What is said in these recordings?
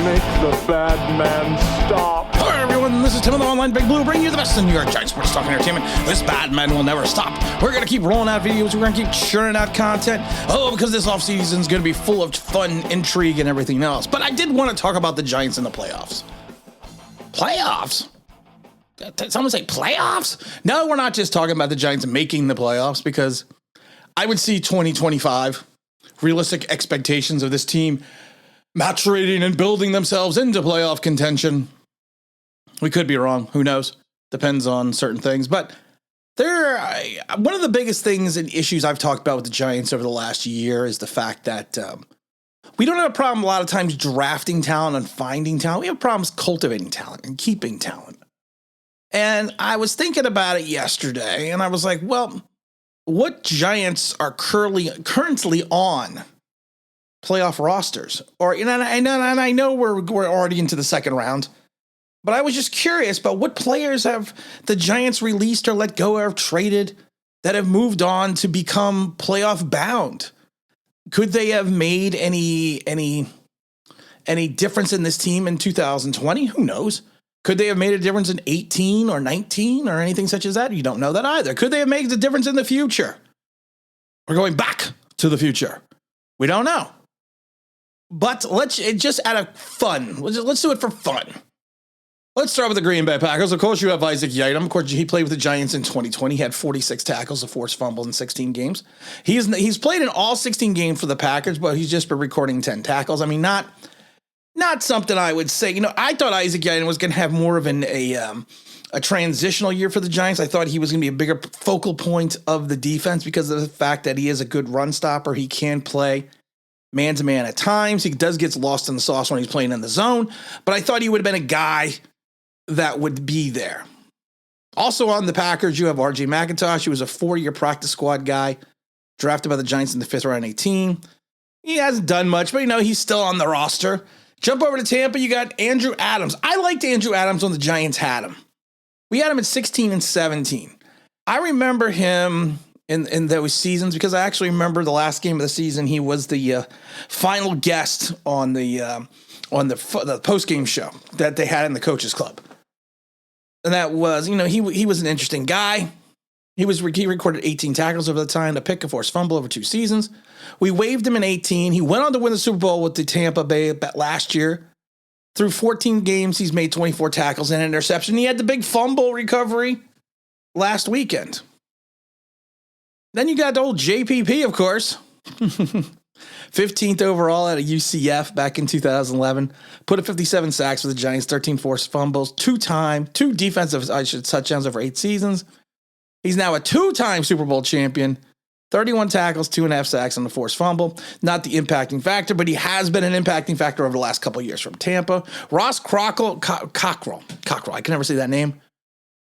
Make the bad man stop. Hello everyone, this is Tim of the Online Big Blue, bringing you the best in New York Giants sports talk and entertainment. This bad man will never stop. We're going to keep rolling out videos, we're going to keep churning out content. Oh, because this offseason is going to be full of fun, intrigue, and everything else. But I did want to talk about the Giants in the playoffs. Playoffs? Did someone say playoffs? No, we're not just talking about the Giants making the playoffs, because I would see 2025 realistic expectations of this team maturating and building themselves into playoff contention. We could be wrong. Who knows? Depends on certain things. But one of the biggest things and issues I've talked about with the Giants over the last year is the fact that we don't have a problem a lot of times drafting talent and finding talent. We have problems cultivating talent and keeping talent. And I was thinking about it yesterday, and I was like, well, what Giants are currently on playoff rosters? Or, and I know we're already into the second round, but I was just curious about what players have the Giants released or let go or traded that have moved on to become playoff bound. Could they have made any difference in this team in 2020? Who knows? Could they have made a difference in 18 or 19 or anything such as that? You don't know that either. Could they have made a difference in the future? We're going back to the future. We don't know. But let's just out of fun. Let's do it for fun. Let's start with the Green Bay Packers. Of course, you have Isaac Yiadom. Of course, he played with the Giants in 2020. He had 46 tackles, a forced fumble in 16 games. He's played in all 16 games for the Packers, but he's just been recording 10 tackles. I mean, not something I would say. You know, I thought Isaac Yiadom was going to have more of a transitional year for the Giants. I thought he was going to be a bigger focal point of the defense because of the fact that he is a good run stopper. He can play man-to-man at times. He does get lost in the sauce when he's playing in the zone, but I thought he would have been a guy that would be there. Also on the Packers, you have R.J. McIntosh. He was a 4-year practice squad guy, drafted by the Giants in the 5th round 18. He hasn't done much, but, he's still on the roster. Jump over to Tampa, you got Andrew Adams. I liked Andrew Adams when the Giants had him. We had him at 16 and 17. I remember him in those seasons because I actually remember the last game of the season. He was the final guest on the post-game show that they had in the Coaches Club. And that was, he was an interesting guy. He recorded 18 tackles over the time, a pick, a forced fumble over 2 seasons. We waived him in 18. He went on to win the Super Bowl with the Tampa Bay last year. Through 14 games, he's made 24 tackles and an interception. He had the big fumble recovery last weekend. Then you got the old JPP, of course. 15th overall at a UCF back in 2011. Put up 57 sacks for the Giants, 13 forced fumbles, 2 defensive touchdowns over 8 seasons. He's now a 2-time Super Bowl champion, 31 tackles, 2.5 sacks on the forced fumble. Not the impacting factor, but he has been an impacting factor over the last couple of years from Tampa. Ross Cockrell, I can never say that name.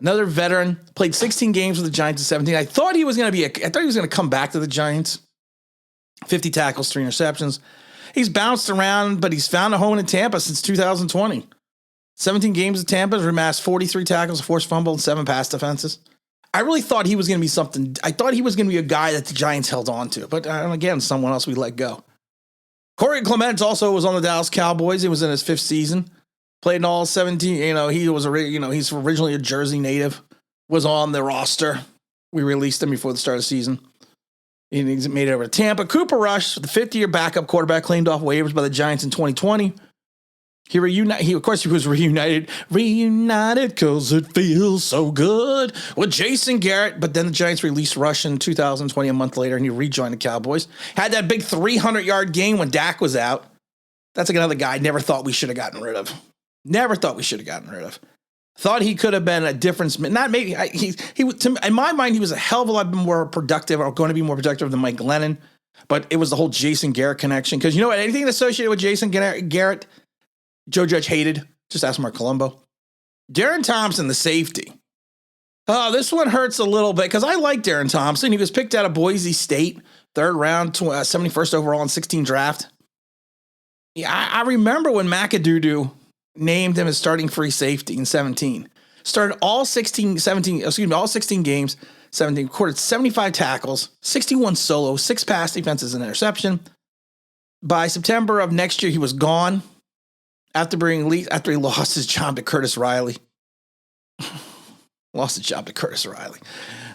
Another veteran, played 16 games with the Giants in 17. I thought he was going to come back to the Giants. 50 tackles, 3 interceptions. He's bounced around, but he's found a home in Tampa since 2020. 17 games at Tampa, has amassed 43 tackles, a forced fumble, and 7 pass defenses. I really thought he was going to be something. I thought he was going to be a guy that the Giants held on to. But again, someone else we let go. Corey Clement also was on the Dallas Cowboys. He was in his 5th season. Played in all 17. He's originally a Jersey native. Was on the roster. We released him before the start of the season. He's made it over to Tampa. Cooper Rush, the 5th-year backup quarterback, claimed off waivers by the Giants in 2020. He was reunited because it feels so good with Jason Garrett. But then the Giants released Rush in 2020, a month later, and he rejoined the Cowboys. Had that big 300-yard game when Dak was out. That's another guy I never thought we should have gotten rid of. Thought he could have been a difference. Not maybe. In my mind, he was a hell of a lot more productive, or going to be more productive than Mike Glennon. But it was the whole Jason Garrett connection. Because you know what? Anything associated with Jason Garrett, Joe Judge hated. Just ask Mark Colombo. Darren Thompson, the safety. Oh, this one hurts a little bit because I like Darren Thompson. He was picked out of Boise State, 3rd round, 71st overall in 16 draft. Yeah, I remember when McAdoo named him as starting free safety in 17. Started all 16 games, 17, recorded 75 tackles, 61 solos, 6 pass defenses, and interception. By September of next year, he was gone. after he lost his job to Curtis Riley. Lost his job to Curtis Riley.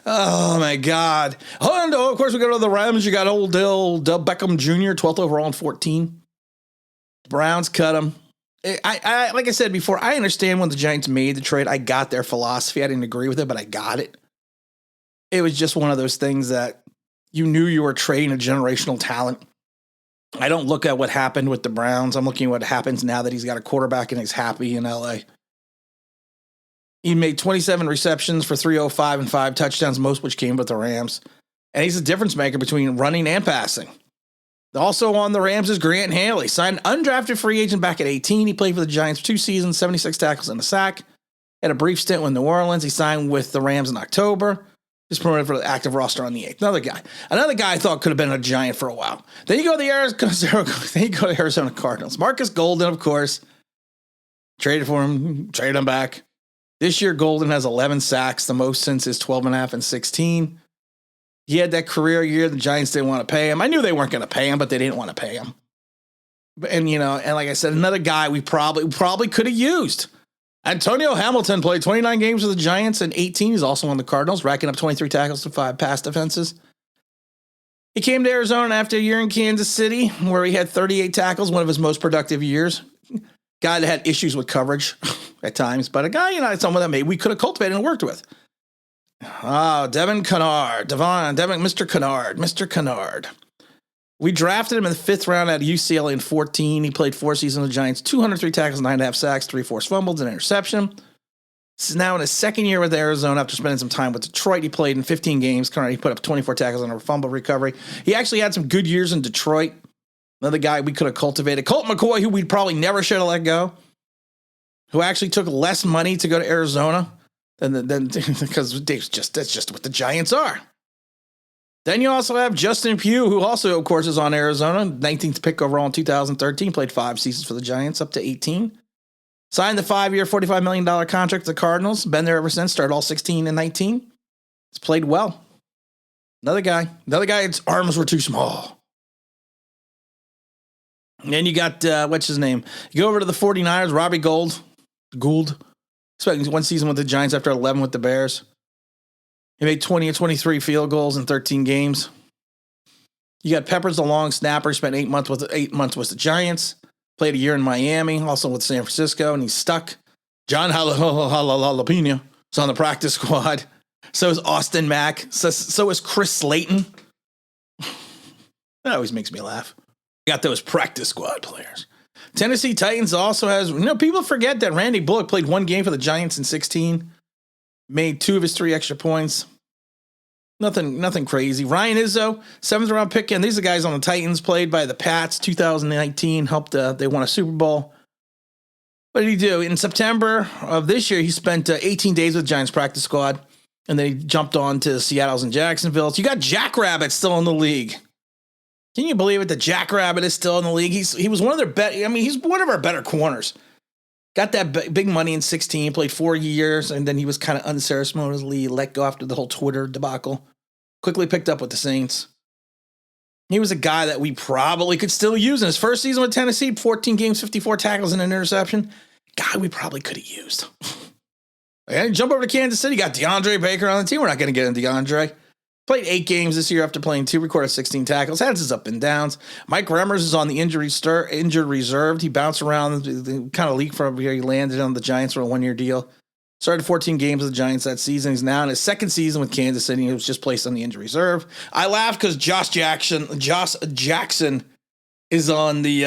Oh, my God. Oh, and of course, we go to the Rams. You got old Dell Beckham Jr., 12th overall in 14. Browns cut him. I like I said before, I understand when the Giants made the trade. I got their philosophy. I didn't agree with it, but I got it. It was just one of those things that you knew you were trading a generational talent. I don't look at what happened with the Browns. I'm looking at what happens now that he's got a quarterback and he's happy in LA. He made 27 receptions for 305 and 5 touchdowns, most which came with the Rams. And he's a difference maker between running and passing. Also on the Rams is Grant Haley, signed undrafted free agent back at 18. He played for the Giants for 2 seasons, 76 tackles and a sack. Had a brief stint with New Orleans. He signed with the Rams in October. He's promoted for the active roster on the 8th. Another guy I thought could have been a Giant for a while. Then you go to the Arizona Cardinals. Marcus Golden, of course. Traded for him, traded him back. This year, Golden has 11 sacks, the most since his 12.5 and 16. He had that career year. The Giants didn't want to pay him. I knew they weren't going to pay him, but they didn't want to pay him. And like I said, another guy we probably could have used. Antonio Hamilton played 29 games with the Giants and 18. He's also on the Cardinals, racking up 23 tackles to 5 pass defenses. He came to Arizona after a year in Kansas City, where he had 38 tackles, one of his most productive years. Guy that had issues with coverage at times, but a guy, someone that maybe we could have cultivated and worked with. Devin Kennard. Mr. Kennard. We drafted him in the 5th round out of UCLA in 14. He played 4 seasons with the Giants, 203 tackles, 9.5 sacks, 3 forced fumbles, and an interception. This is now in his 2nd year with Arizona after spending some time with Detroit. He played in 15 games. He put up 24 tackles and a fumble recovery. He actually had some good years in Detroit. Another guy we could have cultivated. Colt McCoy, who we probably never should have let go, who actually took less money to go to Arizona than because that's just what the Giants are. Then you also have Justin Pugh, who also, of course, is on Arizona. 19th pick overall in 2013. Played 5 seasons for the Giants, up to 18. Signed the 5-year, $45 million contract with the Cardinals. Been there ever since. Started all 16 and 19. He's played well. Another guy, his arms were too small. And then you got, what's his name? You go over to the 49ers, Robbie Gould. Spent 1 season with the Giants after 11 with the Bears. He made 20 or 23 field goals in 13 games. You got Peppers, the long snapper. Spent 8 months with the Giants. Played a year in Miami, also with San Francisco, and he's stuck. John Jalapeno is on the practice squad. So is Austin Mack. So is Chris Slayton. That always makes me laugh. You got those practice squad players. Tennessee Titans also has, people forget that Randy Bullock played 1 game for the Giants in 16. Made 2 of his 3 extra points. Nothing crazy. Ryan Izzo, 7th round pick. And these are guys on the Titans, played by the Pats, 2019. Helped, they won a Super Bowl. What did he do? In September of this year, he spent 18 days with Giants practice squad. And then he jumped on to Seattle's and Jacksonville's. You got Jackrabbit still in the league. Can you believe it? The Jackrabbit is still in the league. He was one of their he's one of our better corners. Got that big money in 16, played 4 years, and then he was kind of unceremoniously let go after the whole Twitter debacle. Quickly picked up with the Saints. He was a guy that we probably could still use in his first season with Tennessee, 14 games, 54 tackles, and an interception. Guy we probably could have used. And jump over to Kansas City, got DeAndre Baker on the team. We're not going to get into DeAndre. Played 8 games this year after playing 2, recorded 16 tackles, had his up and downs. Mike Remmers is on the injured reserved. He bounced around, kind of leaked from where he landed on the Giants for a 1-year deal. Started 14 games with the Giants that season. He's now in his 2nd season with Kansas City. He was just placed on the injury reserve. I laughed because Josh Jackson is on the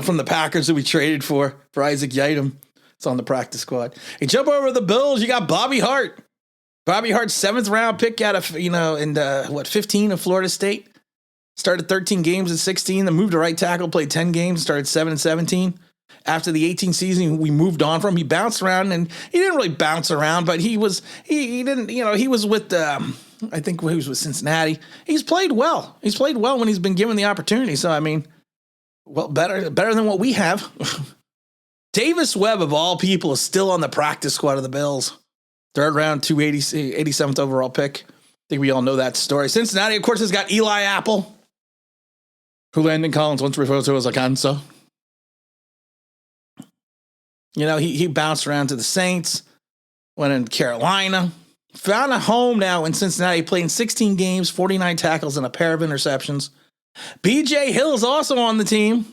from the Packers that we traded for Isaac Yiadom. It's on the practice squad. Hey, jump over to the Bills. You got Bobby Hart. Bobby Hart's 7th round pick out of, 15 of Florida State. Started 13 games at 16, then moved to right tackle, played 10 games, started 7 and 17. After the 18 season, we moved on from him. He bounced around, and he didn't really bounce around, but he was with, I think he was with Cincinnati. He's played well. He's played well when he's been given the opportunity. So, better than what we have. Davis Webb, of all people, is still on the practice squad of the Bills. 3rd round, 87th overall pick. I think we all know that story. Cincinnati, of course, has got Eli Apple, who Landon Collins once referred to as a cancer. You know, he bounced around to the Saints, went in Carolina, found a home now in Cincinnati. He played in 16 games, 49 tackles, and a pair of interceptions. B.J. Hill is also on the team.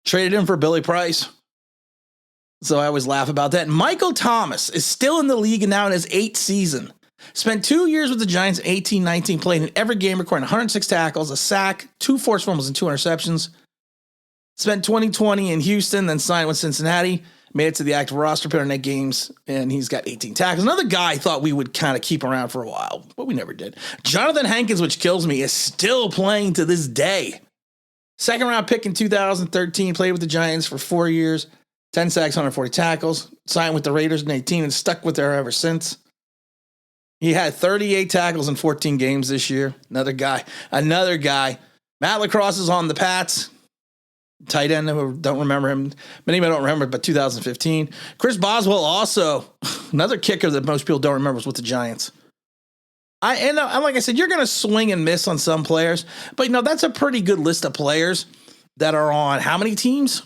Traded him for Billy Price. So I always laugh about that. Michael Thomas is still in the league and now in his 8th season. Spent 2 years with the Giants, 18-19, played in every game, recording 106 tackles, a sack, 2 forced fumbles, and 2 interceptions. Spent 2020 in Houston, then signed with Cincinnati. Made it to the active roster, played in 8 games, and he's got 18 tackles. Another guy I thought we would kind of keep around for a while, but we never did. Jonathan Hankins, which kills me, is still playing to this day. Second round pick in 2013, played with the Giants for 4 years, 10 sacks, 140 tackles, signed with the Raiders in 18 and stuck with there ever since. He had 38 tackles in 14 games this year. Another guy. Matt Lacrosse is on the Pats. Tight end, who don't remember him. Many people don't remember, but 2015. Chris Boswell also, another kicker that most people don't remember, was with the Giants. And like I said, you're going to swing and miss on some players, but that's a pretty good list of players that are on how many teams?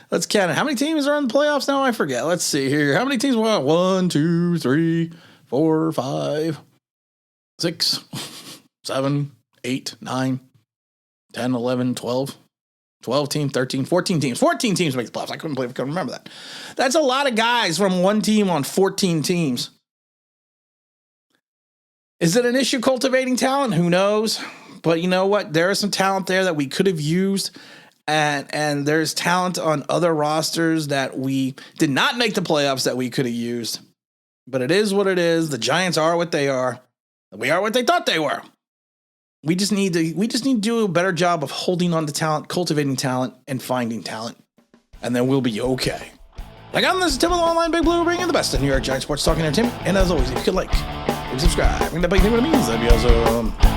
Let's count it. How many teams are in the playoffs now? I forget. Let's see here. How many teams? Well, 1, 2, 3, 4, 5, 6, 7, 8, 9, 10, 11, 12. 12 teams, 13, 14 teams. 14 teams make the playoffs. I couldn't believe I couldn't remember that. That's a lot of guys from one team on 14 teams. Is it an issue cultivating talent? Who knows? But you know what? There is some talent there that we could have used. And there's talent on other rosters that we did not make the playoffs that we could have used. But it is what it is. The Giants are what they are. We are what they thought they were. We just need to do a better job of holding on to talent, cultivating talent, and finding talent. And then we'll be okay. Like I'm this is Tim of the Online Big Blue, bringing the best of New York Giants sports talking entertainment. And as always, if you could like, subscribe, ring that bell, you think what it means, that'd be awesome.